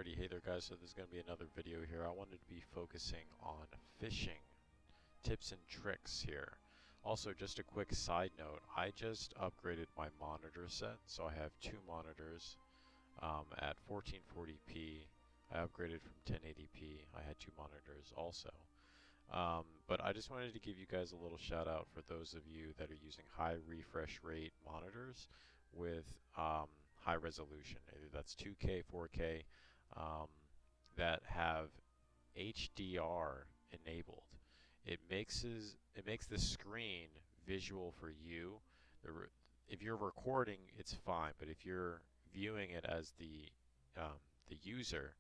Alrighty, hey there guys, so this is going to be another video here. I wanted to be focusing on fishing tips and tricks here. Also, just a quick side note, I just upgraded my monitor set, so I have two monitors at 1440p. I upgraded from 1080p. I had two monitors also. But I just wanted to give you guys a little shout out for those of you that are using high refresh rate monitors with high resolution, either that's 2K, 4K, that have HDR enabled. It makes the screen visual for you. If you're recording, it's fine, but if you're viewing it as the user,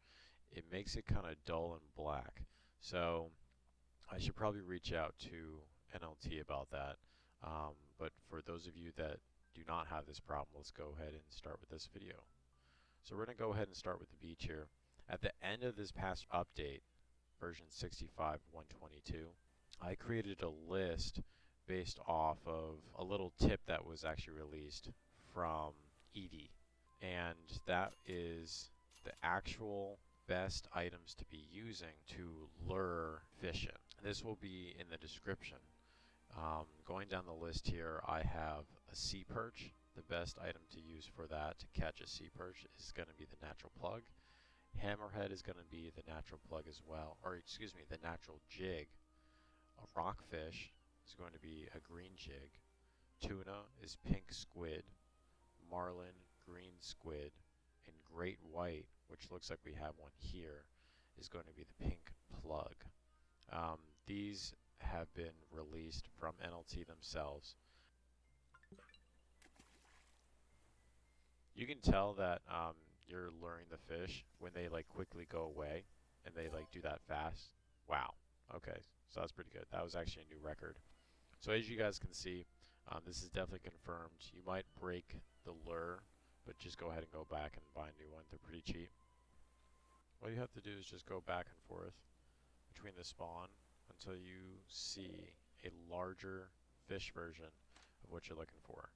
it makes it kind of dull and black. So I should probably reach out to NLT about that. But for those of you that do not have this problem, let's go ahead and start with this video. So we're going to go ahead and start with the beach here. At the end of this past update, version 65.122, I created a list based off of a little tip that was actually released from Edie. And that is the actual best items to be using to lure fish in. This will be in the description. Going down the list here, I have a sea perch. The best item to use for that to catch a sea perch is going to be the natural plug. Hammerhead is going to be the natural plug as well, or excuse me, the natural jig. A rockfish is going to be a green jig. Tuna is pink squid. Marlin, green squid. And great white, which looks like we have one here, is going to be the pink plug. These have been released from NLT themselves. You can tell that you're luring the fish when they like quickly go away and they like do that fast. Wow. Okay, so that's pretty good. That was actually a new record. So as you guys can see, this is definitely confirmed. You might break the lure, but just go ahead and go back and buy a new one. They're pretty cheap. What you have to do is just go back and forth between the spawn until you see a larger fish version of what you're looking for.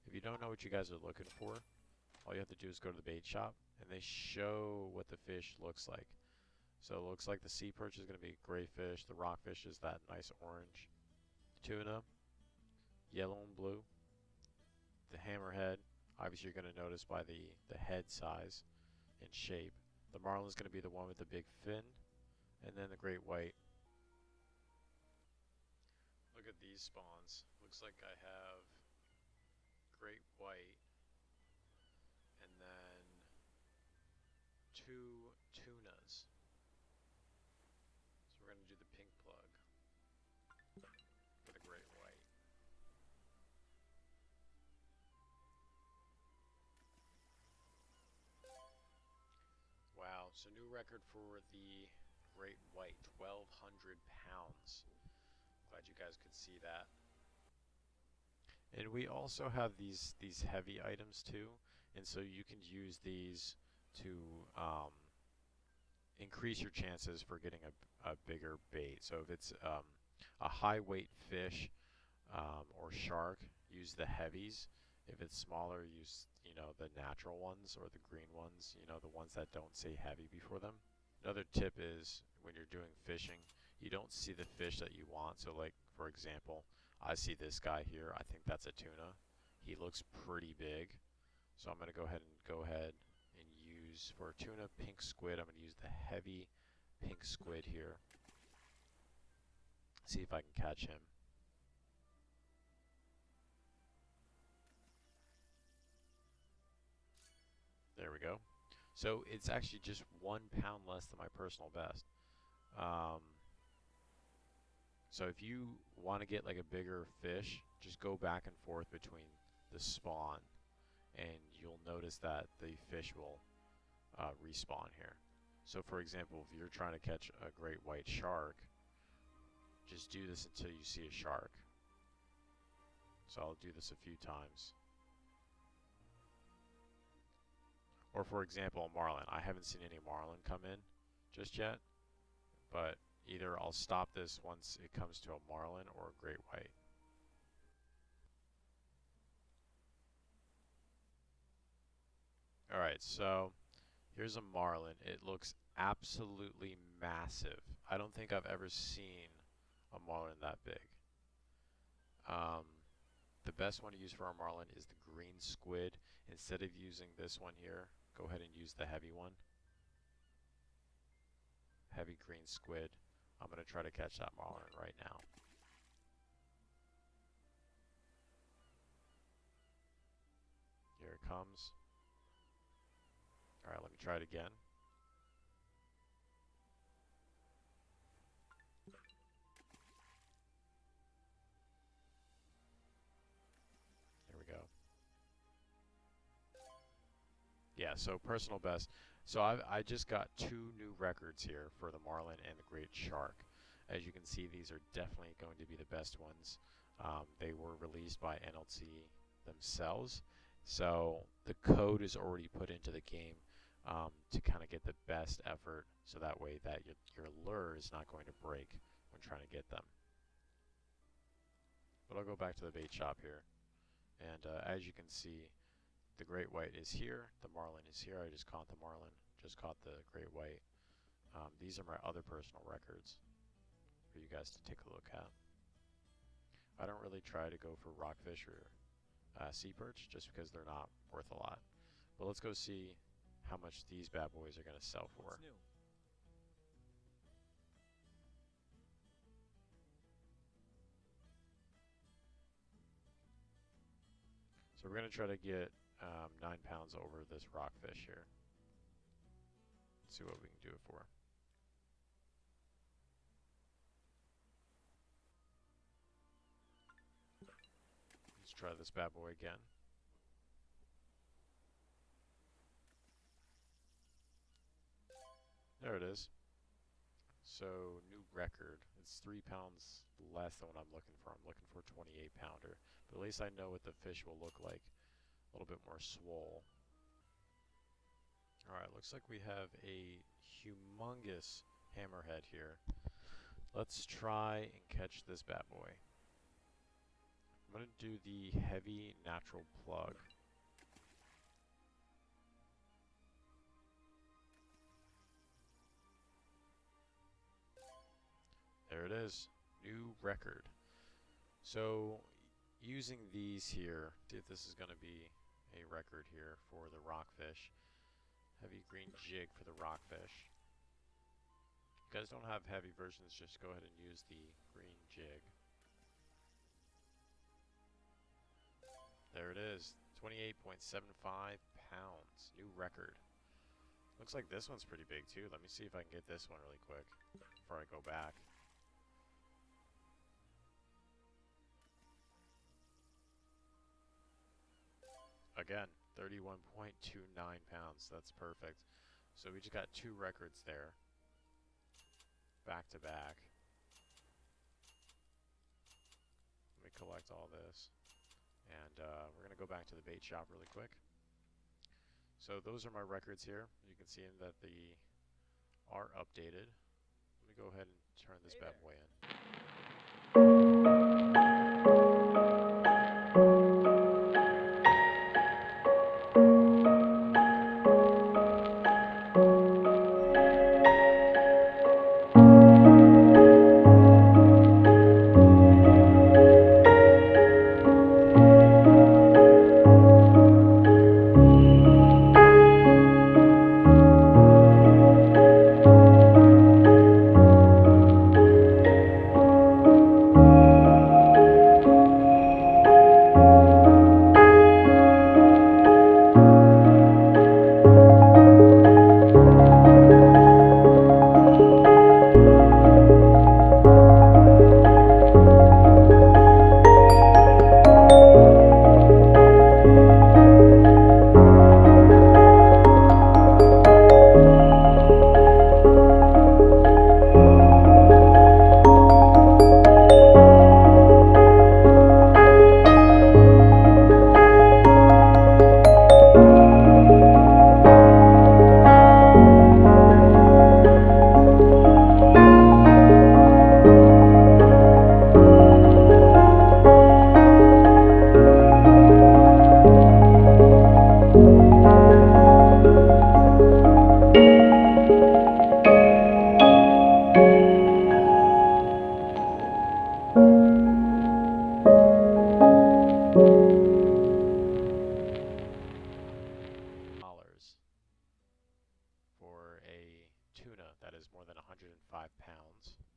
If you don't know what you guys are looking for, all you have to do is go to the bait shop and they show what the fish looks like. So it looks like the sea perch is going to be gray fish, the rockfish is that nice orange, tuna, yellow and blue, the hammerhead, obviously you're going to notice by the head size and shape. The marlin is going to be the one with the big fin, and then the great white. Look at these spawns. Looks like I have great white and then two tunas. So we're going to do the pink plug with a great white. Wow, so new record for the great white, 1,200 pounds. Glad you guys could see that. And we also have these heavy items too, and so you can use these to increase your chances for getting a bigger bait. So if it's a high weight fish or shark, use the heavies. If it's smaller, use the natural ones or the green ones, the ones that don't say heavy before them. Another tip is when you're doing fishing, you don't see the fish that you want. So like for example, I see this guy here. I think that's a tuna. He looks pretty big. So I'm going to go ahead and use for tuna pink squid. I'm going to use the heavy pink squid here. See if I can catch him. There we go. So it's actually just 1 pound less than my personal best. So if you want to get like a bigger fish, just go back and forth between the spawn and you'll notice that the fish will respawn here. So for example, if you're trying to catch a great white shark, just do this until you see a shark. So I'll do this a few times. Or for example, a marlin. I haven't seen any marlin come in just yet, but either I'll stop this once it comes to a marlin or a great white. Alright, so Here's a marlin. It looks absolutely massive. I don't think I've ever seen a marlin that big. Um, the best one to use for our marlin is the green squid. Instead of using this one here, go ahead and use the heavy one. Heavy green squid. I'm going to try to catch that marlin right now. Here it comes. Alright, let me try it again. Here we go. Yeah, so personal best. So I just got 2 new records here for the marlin and the great shark. As you can see, these are definitely going to be the best ones. They were released by NLT themselves, so the code is already put into the game to kind of get the best effort, so that way that your lure is not going to break when trying to get them. But I'll go back to the bait shop here, and as you can see, the great white is here, the marlin is here. I just caught the marlin, just caught the great white. These are my other personal records for you guys to take a look at. I don't really try to go for rockfish or seaperch just because they're not worth a lot. But let's go see how much these bad boys are going to sell for. So we're going to try to get 9 pounds over this rockfish here. Let's see what we can do it for. Let's try this bad boy again. There it is. So new record. It's 3 pounds less than what I'm looking for. I'm looking for a 28 pounder. But at least I know what the fish will look like. A little bit more swole. Alright, looks like we have a humongous hammerhead here. Let's try and catch this bad boy. I'm going to do the heavy natural plug. There it is, new record. So using these here, see if this is going to be a record here for the rockfish. Heavy green jig for the rockfish. If you guys don't have heavy versions, just go ahead and use the green jig. There it is, 28.75 pounds, new record. Looks like this one's pretty big too. Let me see if I can get this one really quick before I go back. Again, 31.29 pounds. That's perfect. So we just got 2 records there, back to back. Let me collect all this, and we're going to go back to the bait shop really quick. So those are my records here. You can see that they are updated. Let me go ahead and turn this bad boy in. that is more than 105 pounds.